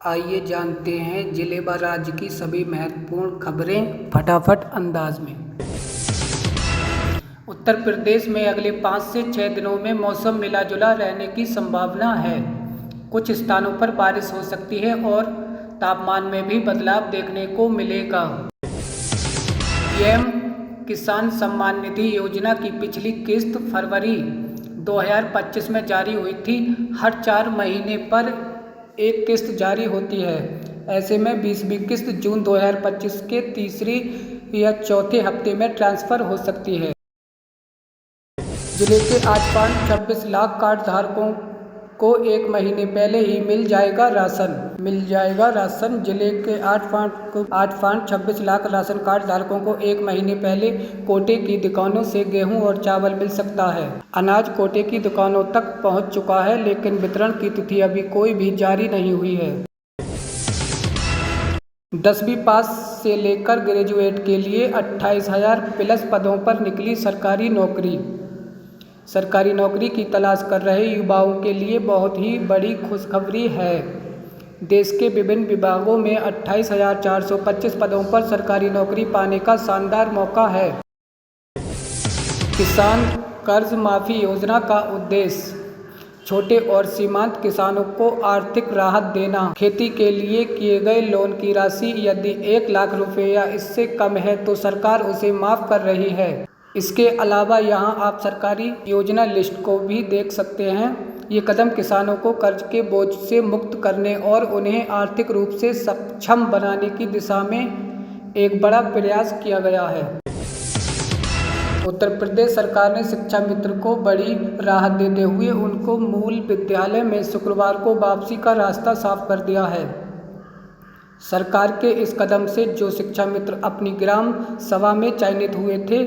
आइए जानते हैं जिले व राज्य की सभी महत्वपूर्ण खबरें फटाफट अंदाज में। उत्तर प्रदेश में अगले 5 से 6 दिनों में मौसम मिला जुला रहने की संभावना है। कुछ स्थानों पर बारिश हो सकती है और तापमान में भी बदलाव देखने को मिलेगा। पीएम किसान सम्मान निधि योजना की पिछली किस्त फरवरी 2025 में जारी हुई थी। हर 4 महीने पर एक किस्त जारी होती है। ऐसे में 20वीं किस्त जून 2025 के तीसरी या चौथे हफ्ते में ट्रांसफर हो सकती है। जिले के 8.26 लाख कार्ड धारकों को 1 महीने पहले ही मिल जाएगा राशन। जिले के 8.26 लाख राशन कार्ड धारकों को 1 महीने पहले कोटे की दुकानों से गेहूं और चावल मिल सकता है। अनाज कोटे की दुकानों तक पहुंच चुका है, लेकिन वितरण की तिथि अभी कोई भी जारी नहीं हुई है। 10वीं पास से लेकर ग्रेजुएट के लिए 28,000 प्लस पदों पर निकली सरकारी नौकरी की तलाश कर रहे युवाओं के लिए बहुत ही बड़ी खुशखबरी है। देश के विभिन्न विभागों में 28,425 पदों पर सरकारी नौकरी पाने का शानदार मौका है। किसान कर्ज माफी योजना का उद्देश्य छोटे और सीमांत किसानों को आर्थिक राहत देना। खेती के लिए किए गए लोन की राशि यदि 1 लाख रुपये या इससे कम है तो सरकार उसे माफ़ कर रही है। इसके अलावा यहां आप सरकारी योजना लिस्ट को भी देख सकते हैं। ये कदम किसानों को कर्ज के बोझ से मुक्त करने और उन्हें आर्थिक रूप से सक्षम बनाने की दिशा में एक बड़ा प्रयास किया गया है। उत्तर प्रदेश सरकार ने शिक्षा मित्र को बड़ी राहत देते हुए उनको मूल विद्यालय में शुक्रवार को वापसी का रास्ता साफ कर दिया है। सरकार के इस कदम से जो शिक्षा मित्र अपनी ग्राम सभा में चयनित हुए थे,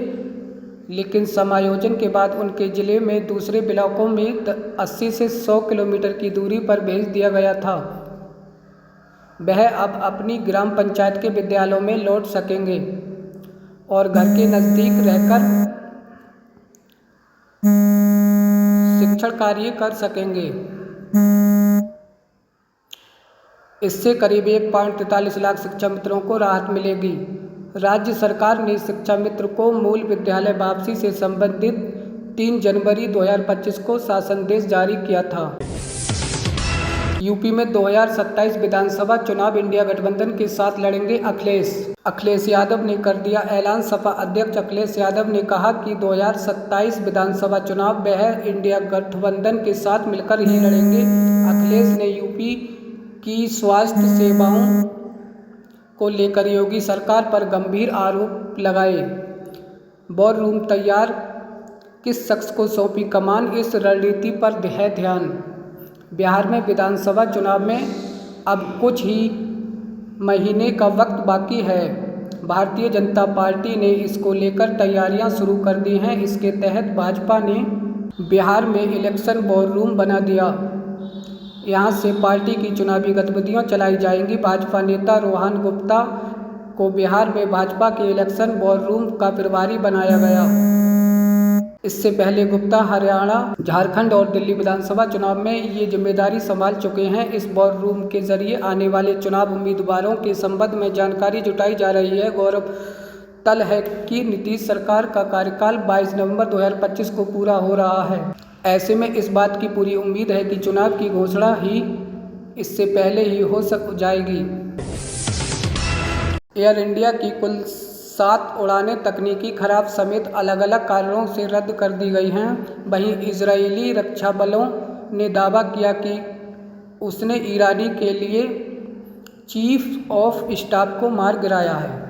लेकिन समायोजन के बाद उनके जिले में दूसरे ब्लॉकों में 80 से 100 किलोमीटर की दूरी पर भेज दिया गया था, वह अब अपनी ग्राम पंचायत के विद्यालयों में लौट सकेंगे और घर के नज़दीक रहकर शिक्षण कार्य कर सकेंगे। इससे करीब 1.43 लाख शिक्षा मित्रों को राहत मिलेगी। राज्य सरकार ने शिक्षा मित्र को मूल विद्यालय वापसी से संबंधित 3 जनवरी 2025 को शासनादेश जारी किया था। यूपी में 2027 विधानसभा चुनाव इंडिया गठबंधन के साथ लड़ेंगे अखिलेश यादव ने कर दिया ऐलान। सपा अध्यक्ष अखिलेश यादव ने कहा कि 2027 विधानसभा चुनाव वह इंडिया गठबंधन के साथ मिलकर ही लड़ेंगे। अखिलेश ने यूपी की स्वास्थ्य सेवाओं को लेकर योगी सरकार पर गंभीर आरोप लगाए। वॉर रूम तैयार, किस शख्स को सौंपी कमान, इस रणनीति पर है ध्यान। बिहार में विधानसभा चुनाव में अब कुछ ही महीने का वक्त बाकी है। भारतीय जनता पार्टी ने इसको लेकर तैयारियां शुरू कर दी हैं। इसके तहत भाजपा ने बिहार में इलेक्शन वॉर रूम बना दिया। यहां से पार्टी की चुनावी गतिविधियां चलाई जाएंगी। भाजपा नेता रोहन गुप्ता को बिहार में भाजपा के इलेक्शन वॉर रूम का प्रभारी बनाया गया। इससे पहले गुप्ता हरियाणा, झारखंड और दिल्ली विधानसभा चुनाव में ये जिम्मेदारी संभाल चुके हैं। इस वॉर रूम के जरिए आने वाले चुनाव उम्मीदवारों के संबंध में जानकारी जुटाई जा रही है। गौरतलब है कि नीतीश सरकार का कार्यकाल 22 नवंबर 2025 को पूरा हो रहा है। ऐसे में इस बात की पूरी उम्मीद है कि चुनाव की घोषणा ही इससे पहले ही हो जाएगी। एयर इंडिया की कुल 7 उड़ानें तकनीकी खराब समेत अलग अलग कारणों से रद्द कर दी गई हैं। वहीं इजरायली रक्षा बलों ने दावा किया कि उसने ईरानी के लिए चीफ ऑफ स्टाफ को मार गिराया है।